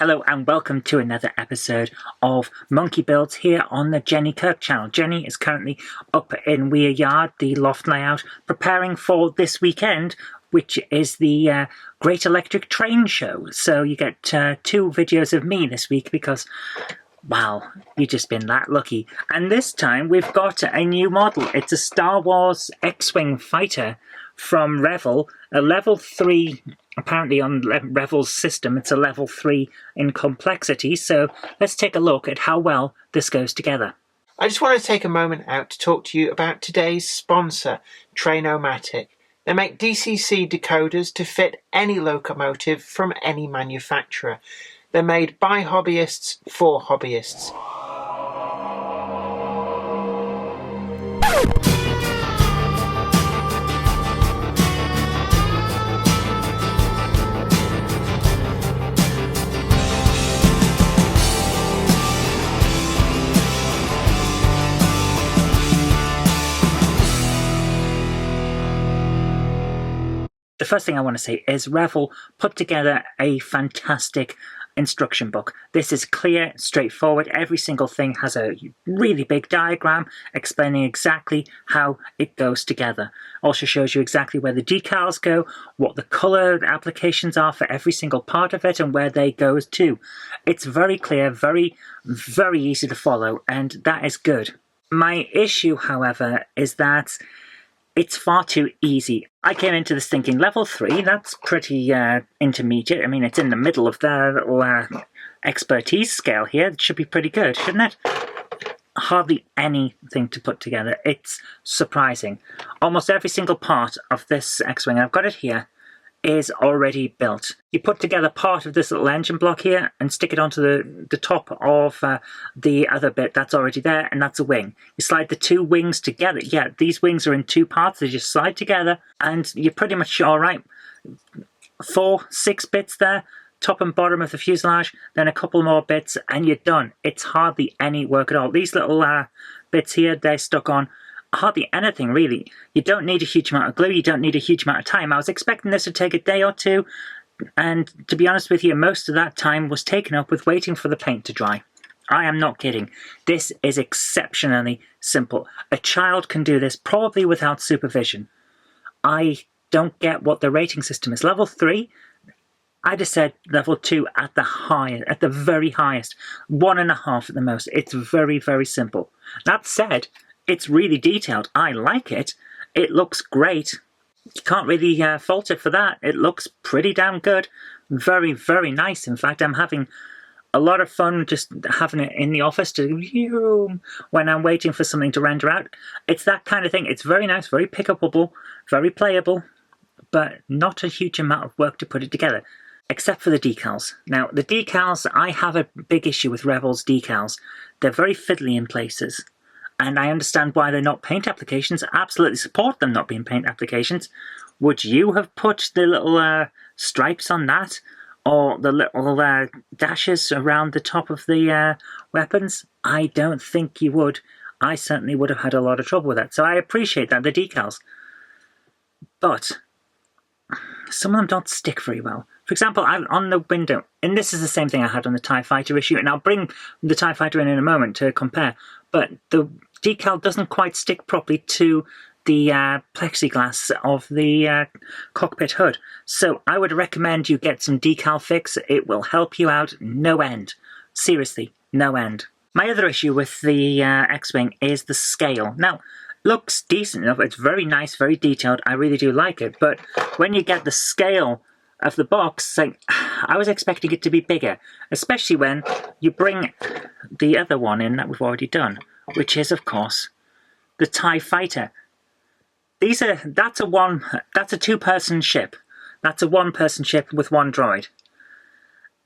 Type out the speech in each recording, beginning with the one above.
Hello and welcome to another episode of Monkey Builds here on the Jenny Kirk channel. Jenny is currently up in Weir Yard, the loft layout, preparing for this weekend, which is the Great Electric Train Show. So you get two videos of me this week because, wow, you've just been that lucky. And this time we've got a new model. It's a Star Wars X-Wing fighter from Revell, a level 3. Apparently on Revell's system, it's a level 3 in complexity, so let's take a look at how well this goes together. I just want to take a moment out to talk to you about today's sponsor, Train-O-Matic. They make DCC decoders to fit any locomotive from any manufacturer. They're made by hobbyists for hobbyists. The first thing I want to say is Revell put together a fantastic instruction book. This is clear, straightforward. Every single thing has a really big diagram explaining exactly how it goes together. Also shows you exactly where the decals go, what the color applications are for every single part of it, and where they go to. It's very clear, very easy to follow, and that is good. My issue, however, is that it's far too easy. I came into this thinking level 3, that's pretty intermediate. I mean, it's in the middle of their little expertise scale here. It should be pretty good, shouldn't it? Hardly anything to put together. It's surprising. Almost every single part of this X-Wing, I've got it here, is already built. You put together part of this little engine block here and stick it onto the top of the other bit that's already there, and that's a wing. You slide the two wings together. Yeah, these wings are in two parts. They just slide together and you're pretty much all right. 4-6 bits there, top and bottom of the fuselage, then a couple more bits and you're done. It's hardly any work at all. These little bits here, they're stuck on. Hardly anything, really. You don't need a huge amount of glue, you don't need a huge amount of time. I was expecting this to take a day or two, and to be honest with you, most of that time was taken up with waiting for the paint to dry. I am not kidding. This is exceptionally simple. A child can do this, probably without supervision. I don't get what the rating system is. Level 3? I just said level 2 at the very highest. 1.5 at the most. It's very simple. That said, it's really detailed. I like it. It looks great. You can't really fault it for that. It looks pretty damn good. Very nice. In fact, I'm having a lot of fun just having it in the office when I'm waiting for something to render out. It's that kind of thing. It's very nice, very pickupable, very playable, but not a huge amount of work to put it together, except for the decals. Now, the decals, I have a big issue with Revell's decals. They're very fiddly in places. And I understand why they're not paint applications. I absolutely support them not being paint applications. Would you have put the little stripes on that? Or the little dashes around the top of the weapons? I don't think you would. I certainly would have had a lot of trouble with that. So I appreciate that, the decals. But some of them don't stick very well. For example, on the window, and this is the same thing I had on the TIE Fighter issue, and I'll bring the TIE Fighter in a moment to compare, but the decal doesn't quite stick properly to the plexiglass of the cockpit hood. So I would recommend you get some decal fix. It will help you out no end. Seriously, no end. My other issue with the X-Wing is the scale. Now, looks decent enough. It's very nice, very detailed. I really do like it. But when you get the scale of the box, like, I was expecting it to be bigger, especially when you bring the other one in that we've already done, which is, of course, the TIE Fighter. That's a two-person ship. That's a one-person ship with one droid.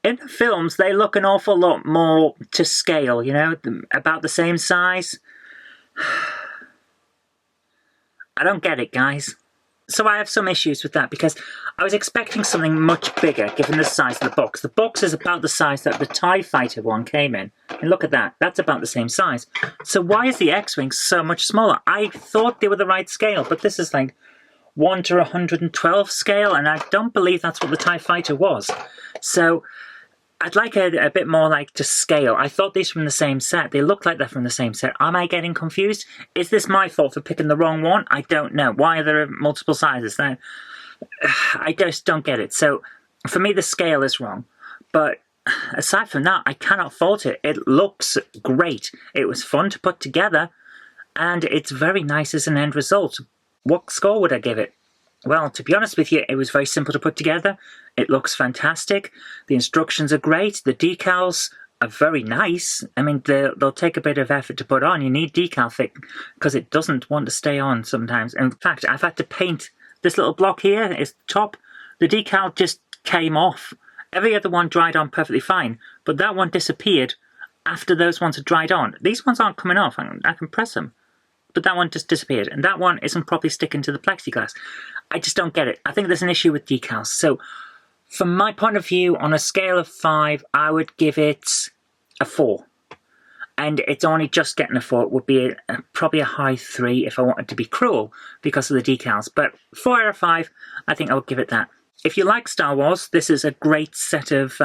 In the films, they look an awful lot more to scale, you know, about the same size. I don't get it, guys. So I have some issues with that because I was expecting something much bigger given the size of the box. The box is about the size that the TIE Fighter one came in. And look at that. That's about the same size. So why is the X-Wing so much smaller? I thought they were the right scale, but this is like 1 to 112 scale, and I don't believe that's what the TIE Fighter was. So I'd like a bit more like to scale. I thought these from the same set. They look like they're from the same set. Am I getting confused? Is this my fault for picking the wrong one? I don't know. Why are there multiple sizes? Now, I just don't get it. So for me, the scale is wrong. But aside from that, I cannot fault it. It looks great. It was fun to put together, and it's very nice as an end result. What score would I give it? Well, to be honest with you, it was very simple to put together. It looks fantastic. The instructions are great. The decals are very nice. I mean, they'll take a bit of effort to put on. You need decal thick because it doesn't want to stay on sometimes. In fact, I've had to paint this little block here. It's the top. The decal just came off. Every other one dried on perfectly fine, but that one disappeared after those ones had dried on. These ones aren't coming off. I can press them. But that one just disappeared, and that one isn't properly sticking to the plexiglass. I just don't get it. I think there's an issue with decals. So, from my point of view, on a scale of 5, I would give it a 4. And it's only just getting a 4. It would be probably a high 3 if I wanted to be cruel because of the decals. But 4 out of 5, I think I would give it that. If you like Star Wars, this is a great set of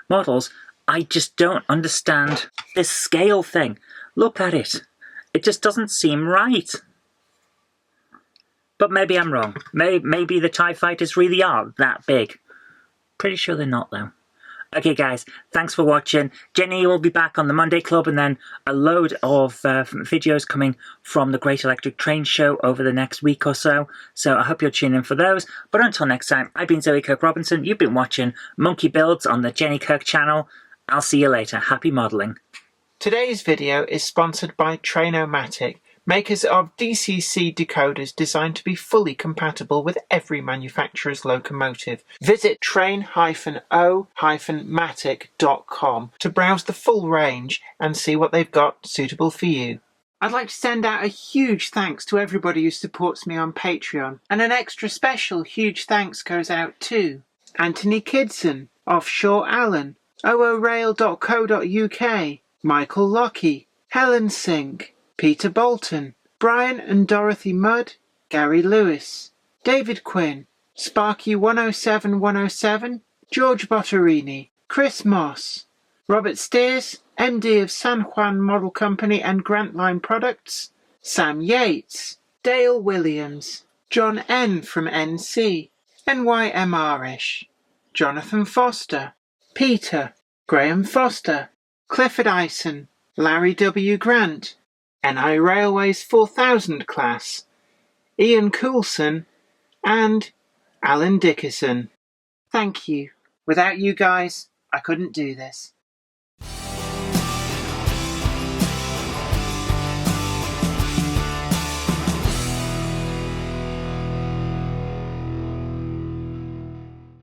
models. I just don't understand this scale thing. Look at it. It just doesn't seem right. But maybe I'm wrong. Maybe the TIE fighters really are that big. Pretty sure they're not, though. Okay, guys, thanks for watching. Jenny will be back on the Monday Club, and then a load of videos coming from the Great Electric Train Show over the next week or so. So I hope you'll tune in for those. But until next time, I've been Zoe Kirk Robinson. You've been watching Monkey Builds on the Jenny Kirk channel. I'll see you later. Happy modelling. Today's video is sponsored by Train-O-Matic, makers of DCC decoders designed to be fully compatible with every manufacturer's locomotive. Visit train-o-matic.com to browse the full range and see what they've got suitable for you. I'd like to send out a huge thanks to everybody who supports me on Patreon, and an extra special huge thanks goes out to Anthony Kidson, Offshore Allen, oorail.co.uk, Michael Lockie, Helen Sink, Peter Bolton, Brian and Dorothy Mudd, Gary Lewis, David Quinn, Sparky107107, George Botterini, Chris Moss, Robert Steers, MD of San Juan Model Company and Grantline Products, Sam Yates, Dale Williams, John N. from NC, NYMRish, Jonathan Foster, Peter, Graham Foster, Clifford Ison, Larry W. Grant, NI Railways 4000 class, Ian Coulson, and Alan Dickerson. Thank you. Without you guys, I couldn't do this.